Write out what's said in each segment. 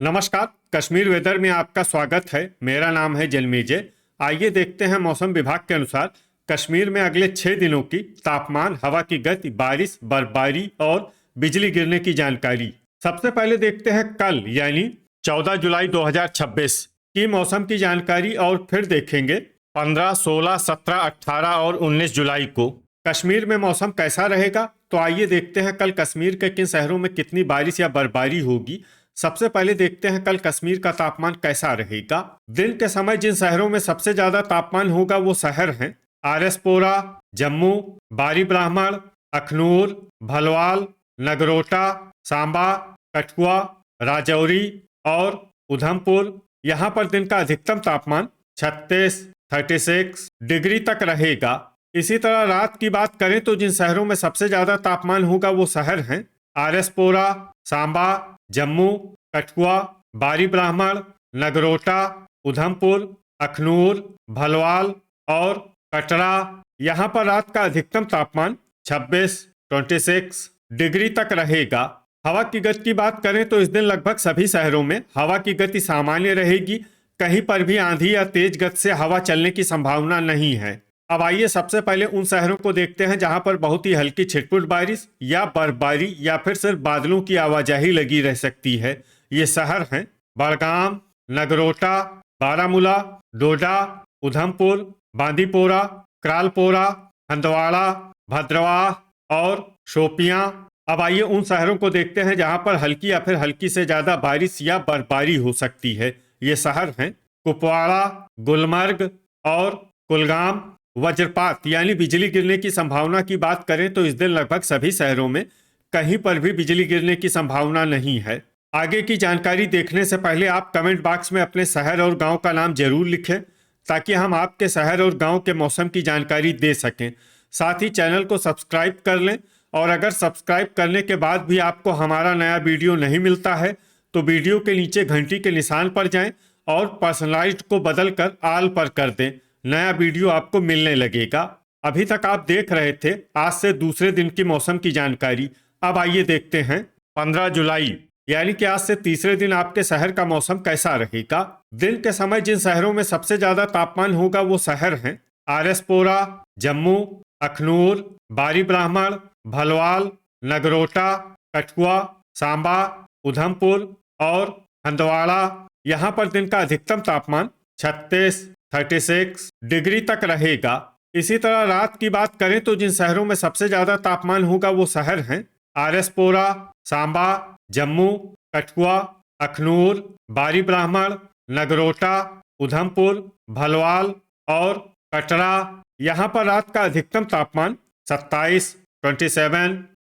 नमस्कार। कश्मीर वेदर में आपका स्वागत है। मेरा नाम है जलमेजय। आइए देखते हैं मौसम विभाग के अनुसार कश्मीर में अगले 6 दिनों की तापमान, हवा की गति, बारिश, बर्फबारी और बिजली गिरने की जानकारी। सबसे पहले देखते हैं कल यानी 14 जुलाई 2026 की मौसम की जानकारी और फिर देखेंगे 15, 16, 17, 18 और 19 जुलाई को कश्मीर में मौसम कैसा रहेगा। तो आइए देखते हैं कल कश्मीर के किन शहरों में कितनी बारिश या बर्फबारी होगी। सबसे पहले देखते हैं कल कश्मीर का तापमान कैसा रहेगा। दिन के समय जिन शहरों में सबसे ज्यादा तापमान होगा वो शहर हैं आरएसपोरा, जम्मू, बारी ब्राह्मण, अखनूर, भलवाल, नगरोटा, सांबा, कठुआ, राजौरी और उधमपुर। यहाँ पर दिन का अधिकतम तापमान 36 डिग्री तक रहेगा। इसी तरह रात की बात करें तो जिन शहरों में सबसे ज्यादा तापमान होगा वो शहर हैं आरएसपोरा, सांबा, जम्मू, कठुआ, बारी ब्राह्मण, नगरोटा, उधमपुर, अखनूर, भलवाल और कटरा। यहाँ पर रात का अधिकतम तापमान 26 डिग्री तक रहेगा। हवा की गति की बात करें तो इस दिन लगभग सभी शहरों में हवा की गति सामान्य रहेगी। कहीं पर भी आंधी या तेज गति से हवा चलने की संभावना नहीं है। अब आइए सबसे पहले उन शहरों को देखते हैं जहां पर बहुत ही हल्की छिटपुट बारिश या बर्फबारी या फिर सिर्फ बादलों की आवाजाही लगी रह सकती है। ये शहर हैं बड़गाम, नगरोटा, बारामूला, डोडा, उधमपुर, बांदीपोरा, क्रालपोरा, हंदवाड़ा, भद्रवाह और शोपियां। अब आइए उन शहरों को देखते हैं जहां पर हल्की या फिर हल्की से ज्यादा बारिश या बर्फबारी हो सकती है। ये शहर हैं कुपवाड़ा, गुलमर्ग और कुलगाम। वज्रपात यानी बिजली गिरने की संभावना की बात करें तो इस दिन लगभग सभी शहरों में कहीं पर भी बिजली गिरने की संभावना नहीं है। आगे की जानकारी देखने से पहले आप कमेंट बॉक्स में अपने शहर और गांव का नाम जरूर लिखें ताकि हम आपके शहर और गांव के मौसम की जानकारी दे सकें। साथ ही चैनल को सब्सक्राइब कर लें और अगर सब्सक्राइब करने के बाद भी आपको हमारा नया वीडियो नहीं मिलता है तो वीडियो के नीचे घंटी के निशान पर जाएं और पर्सनलाइज्ड को बदलकर ऑल पर कर दें। नया वीडियो आपको मिलने लगेगा। अभी तक आप देख रहे थे आज से दूसरे दिन की मौसम की जानकारी। अब आइए देखते हैं 15 जुलाई यानी कि आज से तीसरे दिन आपके शहर का मौसम कैसा रहेगा। दिन के समय जिन शहरों में सबसे ज्यादा तापमान होगा वो शहर हैं आरएसपोरा, जम्मू, अखनूर, बारी ब्राह्मण, भलवाल, नगरोटा, कठुआ, सांबा, उधमपुर और हंदवाड़ा। यहाँ पर दिन का अधिकतम तापमान 36 डिग्री तक रहेगा। इसी तरह रात की बात करें तो जिन शहरों में सबसे ज्यादा तापमान होगा वो शहर हैं आरएसपोरा, सांबा, जम्मू, कठुआ, अखनूर, बारी ब्राह्मण, नगरोटा, उधमपुर, भलवाल और कटरा। यहाँ पर रात का अधिकतम तापमान 27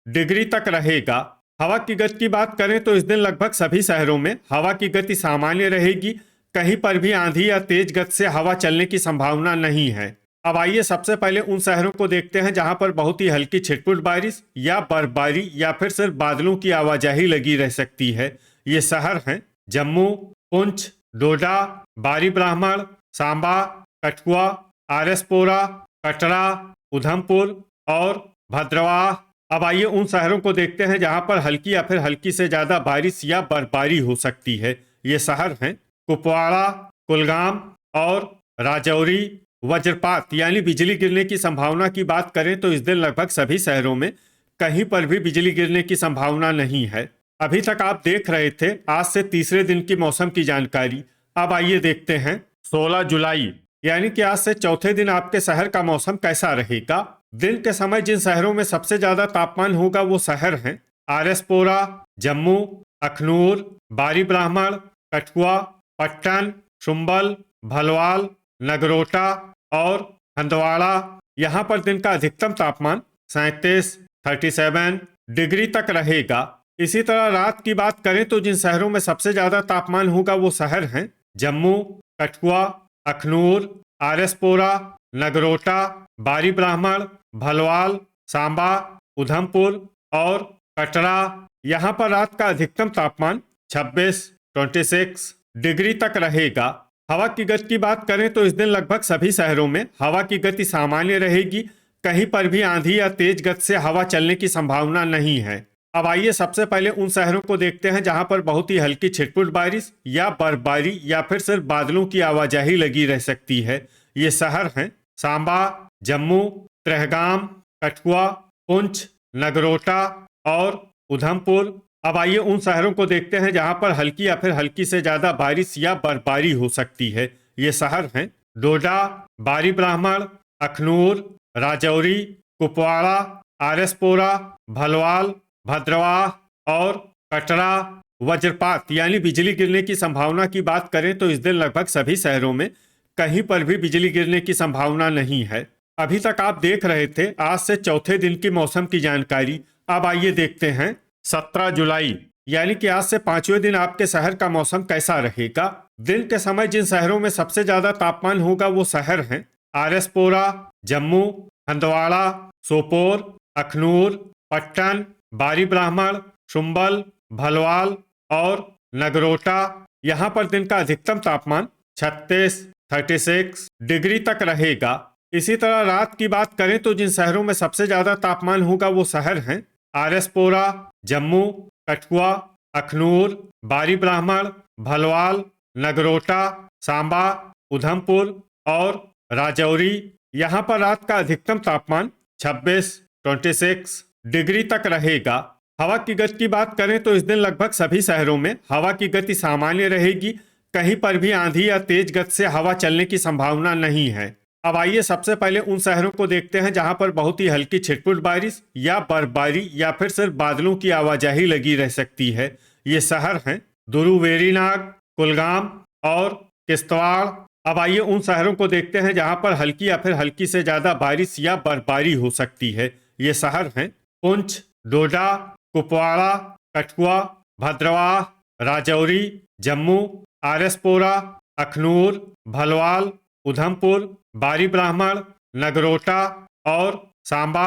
डिग्री तक रहेगा। हवा की गति की बात करें तो इस दिन लगभग सभी शहरों में हवा की गति सामान्य रहेगी। कहीं पर भी आंधी या तेज गति से हवा चलने की संभावना नहीं है। अब आइए सबसे पहले उन शहरों को देखते हैं जहां पर बहुत ही हल्की छिटपुट बारिश या बर्फबारी या फिर सिर्फ बादलों की आवाजाही लगी रह सकती है। ये शहर हैं जम्मू, पुंछ, डोडा, बारी ब्राह्मण, सांबा, कठुआ, आरएसपोरा, कटरा, उधमपुर और भद्रवाह। अब आइए उन शहरों को देखते हैं जहां पर हल्की या फिर हल्की से ज्यादा बारिश या बर्फबारी हो सकती है। ये शहर हैं कुपवाड़ा, कुलगाम और राजौरी। वज्रपात यानी बिजली गिरने की संभावना की बात करें तो इस दिन लगभग सभी शहरों में कहीं पर भी बिजली गिरने की संभावना नहीं है। अभी तक आप देख रहे थे आज से तीसरे दिन की मौसम की जानकारी। अब आइए देखते हैं 16 जुलाई यानी कि आज से चौथे दिन आपके शहर का मौसम कैसा रहेगा। दिन के समय जिन शहरों में सबसे ज्यादा तापमान होगा वो शहर हैं आरएसपोरा, जम्मू, अखनूर, बारी ब्राह्मण, कठुआ, पट्टन, शुम्बल, भलवाल, नगरोटा और हंदवाड़ा। यहाँ पर दिन का अधिकतम तापमान 37 डिग्री तक रहेगा। इसी तरह रात की बात करें तो जिन शहरों में सबसे ज्यादा तापमान होगा वो शहर हैं जम्मू, कठुआ, अखनूर, आरएसपोरा, नगरोटा, बारी ब्राह्मण, भलवाल, सांबा, उधमपुर और कटरा। यहाँ पर रात का अधिकतम तापमान 26 डिग्री तक रहेगा। हवा की गति की बात करें तो इस दिन लगभग सभी शहरों में हवा की गति सामान्य रहेगी। कहीं पर भी आंधी या तेज गति से हवा चलने की संभावना नहीं है। अब आइए सबसे पहले उन शहरों को देखते हैं जहां पर बहुत ही हल्की छिटपुट बारिश या बर्फबारी या फिर सिर्फ बादलों की आवाजाही लगी रह सकती है। ये शहर हैं सांबा, जम्मू, त्रेहगाम, कठुआ, पुंछ, नगरोटा और उधमपुर। अब आइए उन शहरों को देखते हैं जहां पर हल्की या फिर हल्की से ज्यादा बारिश या बर्फबारी हो सकती है। ये शहर हैं डोडा, बारी ब्राह्मण, अखनूर, राजौरी, कुपवाड़ा, आरएसपोरा, भलवाल, भद्रवाह और कटरा। वज्रपात यानी बिजली गिरने की संभावना की बात करें तो इस दिन लगभग सभी शहरों में कहीं पर भी बिजली गिरने की संभावना नहीं है। अभी तक आप देख रहे थे आज से चौथे दिन की मौसम की जानकारी। अब आइए देखते हैं 17 जुलाई यानी कि आज से पांचवें दिन आपके शहर का मौसम कैसा रहेगा। दिन के समय जिन शहरों में सबसे ज्यादा तापमान होगा वो शहर हैं आरएसपोरा, जम्मू, हंदवाड़ा, सोपोर, अखनूर, पट्टन, बारी ब्राह्मण, शुम्बल, भलवाल और नगरोटा। यहाँ पर दिन का अधिकतम तापमान 36 डिग्री तक रहेगा। इसी तरह रात की बात करें तो जिन शहरों में सबसे ज्यादा तापमान होगा वो शहर हैं आरएसपोरा, जम्मू, कठुआ, अखनूर, बारी ब्राह्मण, भलवाल, नगरोटा, सांबा, उधमपुर और राजौरी। यहाँ पर रात का अधिकतम तापमान 26 डिग्री तक रहेगा। हवा की गति की बात करें तो इस दिन लगभग सभी शहरों में हवा की गति सामान्य रहेगी। कहीं पर भी आंधी या तेज गति से हवा चलने की संभावना नहीं है। अब आइए सबसे पहले उन शहरों को देखते हैं जहां पर बहुत ही हल्की छिटपुट बारिश या बर्फबारी या फिर सिर्फ बादलों की आवाजाही लगी रह सकती है। ये शहर हैं दुरुवेरीनाग, कुलगाम और किश्तवाड़। अब आइए उन शहरों को देखते हैं जहां पर हल्की या फिर हल्की से ज्यादा बारिश या बर्फबारी हो सकती है। ये शहर हैं पुंछ, डोडा, कुपवाड़ा, कठुआ, भद्रवाह, राजौरी, जम्मू, आरएसपोरा, अखनूर, भलवाल, उधमपुर, बारी ब्राह्मण, नगरोटा और सांबा।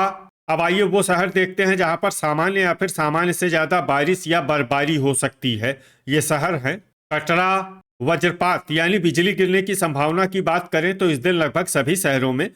अब आइए वो शहर देखते हैं जहां पर सामान्य या फिर सामान्य से ज्यादा बारिश या बर्फबारी हो सकती है। ये शहर हैं कटरा। वज्रपात यानी बिजली गिरने की संभावना की बात करें तो इस दिन लगभग सभी शहरों में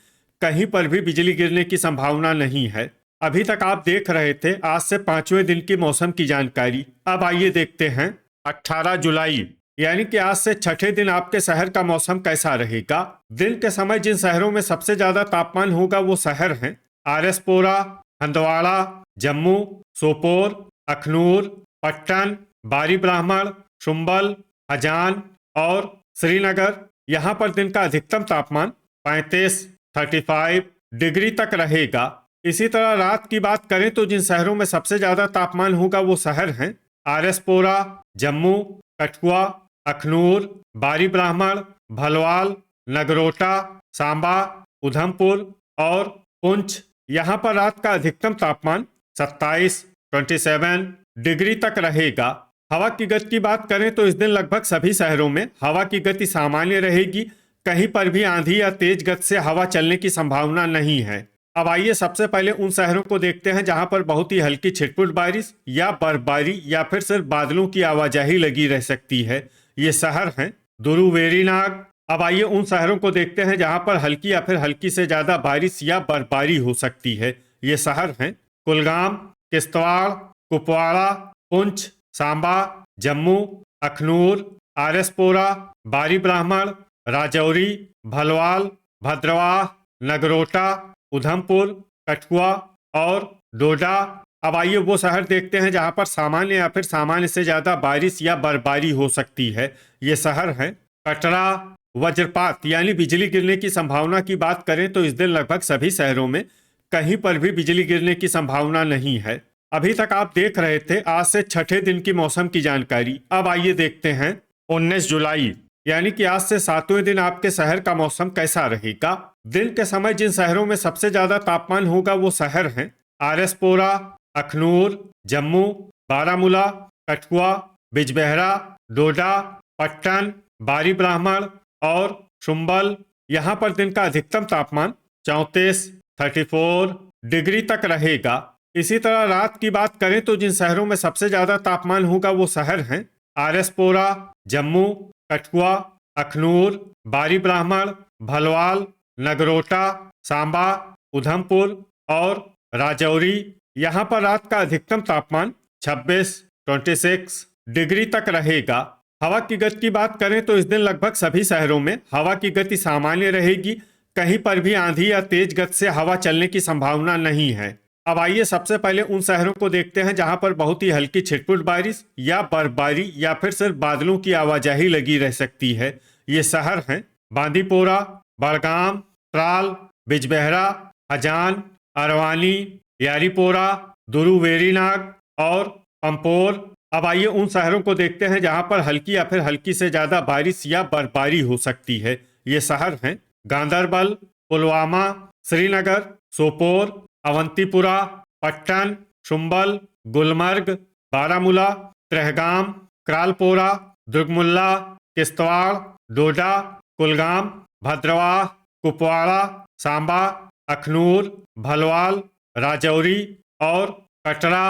कहीं पर भी बिजली गिरने की संभावना नहीं है। अभी तक आप देख रहे थे आज से पांचवें दिन की मौसम की जानकारी। अब आइए देखते हैं 18 जुलाई यानी कि आज से छठे दिन आपके शहर का मौसम कैसा रहेगा। दिन के समय जिन शहरों में सबसे ज्यादा तापमान होगा वो शहर हैं आरएसपोरा, हंदवाड़ा, जम्मू, सोपोर, अखनूर, पट्टन, बारी ब्राह्मण, शुम्बल, हजान और श्रीनगर। यहाँ पर दिन का अधिकतम तापमान 35 डिग्री तक रहेगा। इसी तरह रात की बात करें तो जिन शहरों में सबसे ज्यादा तापमान होगा वो शहर हैं आरएसपोरा, जम्मू, कठुआ, अखनूर, बारी ब्राह्मण, भलवाल, नगरोटा, सांबा, उधमपुर और पुंछ। यहाँ पर रात का अधिकतम तापमान 27 डिग्री तक रहेगा। हवा की गति की बात करें तो इस दिन लगभग सभी शहरों में हवा की गति सामान्य रहेगी। कहीं पर भी आंधी या तेज गति से हवा चलने की संभावना नहीं है। अब आइए सबसे पहले उन शहरों को देखते हैं जहां पर बहुत ही हल्की छिटपुट बारिश या बर्फबारी या फिर सिर्फ बादलों की आवाजाही लगी रह सकती है। ये शहर हैं दुरुवेरीनाग। अब आइए उन शहरों को देखते हैं जहां पर हल्की या फिर हल्की से ज्यादा बारिश या बर्फबारी हो सकती है। ये शहर हैं कुलगाम, किश्तवाड़, कुपवाड़ा, पुंछ, सांबा, जम्मू, अखनूर, आरएसपोरा, बारी ब्राह्मण, राजौरी, भलवाल, भद्रवाह, नगरोटा, उधमपुर, कठुआ और डोडा। अब आइए वो शहर देखते हैं जहां पर सामान्य या फिर सामान्य से ज्यादा बारिश या बर्फबारी हो सकती है। ये शहर हैं कटरा। वज्रपात यानी बिजली गिरने की संभावना की बात करें तो इस दिन लगभग सभी शहरों में कहीं पर भी बिजली गिरने की संभावना नहीं है। अभी तक आप देख रहे थे आज से छठे दिन की मौसम की जानकारी। अब आइए देखते हैं 19 जुलाई यानी कि आज से सातवें दिन आपके शहर का मौसम कैसा रहेगा। दिन के समय जिन शहरों में सबसे ज्यादा तापमान होगा वो शहर हैं आरएसपोरा, अखनूर, जम्मू, बारामूला, कठुआ, बिजबेहरा, डोडा, पट्टन, बारी ब्राह्मण और शुम्बल। यहाँ पर दिन का अधिकतम तापमान 34 डिग्री तक रहेगा। इसी तरह रात की बात करें तो जिन शहरों में सबसे ज्यादा तापमान होगा वो शहर हैं आरएसपोरा, जम्मू, कठुआ, अखनूर, बारी ब्राह्मण, भलवाल, नगरोटा, सांबा, उधमपुर और राजौरी। यहाँ पर रात का अधिकतम तापमान 26, 26 डिग्री तक रहेगा। हवा की गति की बात करें तो इस दिन लगभग सभी शहरों में हवा की गति सामान्य रहेगी। कहीं पर भी आंधी या तेज गति से हवा चलने की संभावना नहीं है। अब आइए सबसे पहले उन शहरों को देखते हैं जहां पर बहुत ही हल्की छिटपुट बारिश या बर्फबारी या फिर सिर्फ बादलों की आवाजाही लगी रह सकती है। ये शहर हैं बांदीपोरा, बड़गाम, त्राल, बिजबेहरा, हजान, अरवानी, यारीपोरा, दुरुवेरीनाग और पंपोर। अब आइए उन शहरों को देखते हैं जहां पर हल्की या फिर हल्की से ज्यादा बारिश या बर्फबारी हो सकती है। ये शहर हैं गांदरबल, पुलवामा, श्रीनगर, सोपोर, अवंतीपुरा, पट्टन, शुम्बल, गुलमर्ग, बारामूला, त्रेहगाम, क्रालपोरा, दुर्गमुल्ला, किश्तवाड़, डोडा, कुलगाम, भद्रवाह, कुपवाड़ा, सांबा, अखनूर, भलवाल, राजौरी और कटरा।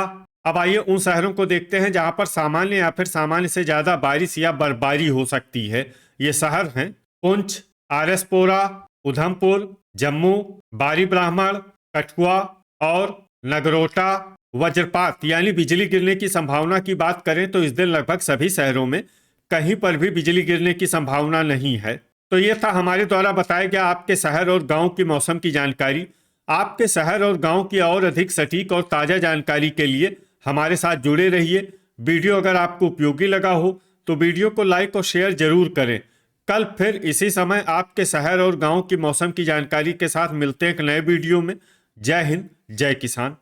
अब आइए उन शहरों को देखते हैं जहां पर सामान्य या फिर सामान्य से ज्यादा बारिश या बर्फबारी हो सकती है। ये शहर हैं पुंछ, आरएसपोरा, उधमपुर, जम्मू, बारी ब्राह्मण, कठुआ और नगरोटा। वज्रपात यानी बिजली गिरने की संभावना की बात करें तो इस दिन लगभग सभी शहरों में कहीं पर भी बिजली गिरने की संभावना नहीं है। तो ये था हमारे द्वारा बताया गया आपके शहर और गांव की मौसम की जानकारी। आपके शहर और गांव की और अधिक सटीक और ताज़ा जानकारी के लिए हमारे साथ जुड़े रहिए। वीडियो अगर आपको उपयोगी लगा हो तो वीडियो को लाइक और शेयर जरूर करें। कल फिर इसी समय आपके शहर और गांव की मौसम की जानकारी के साथ मिलते हैं एक नए वीडियो में। जय हिंद, जय किसान।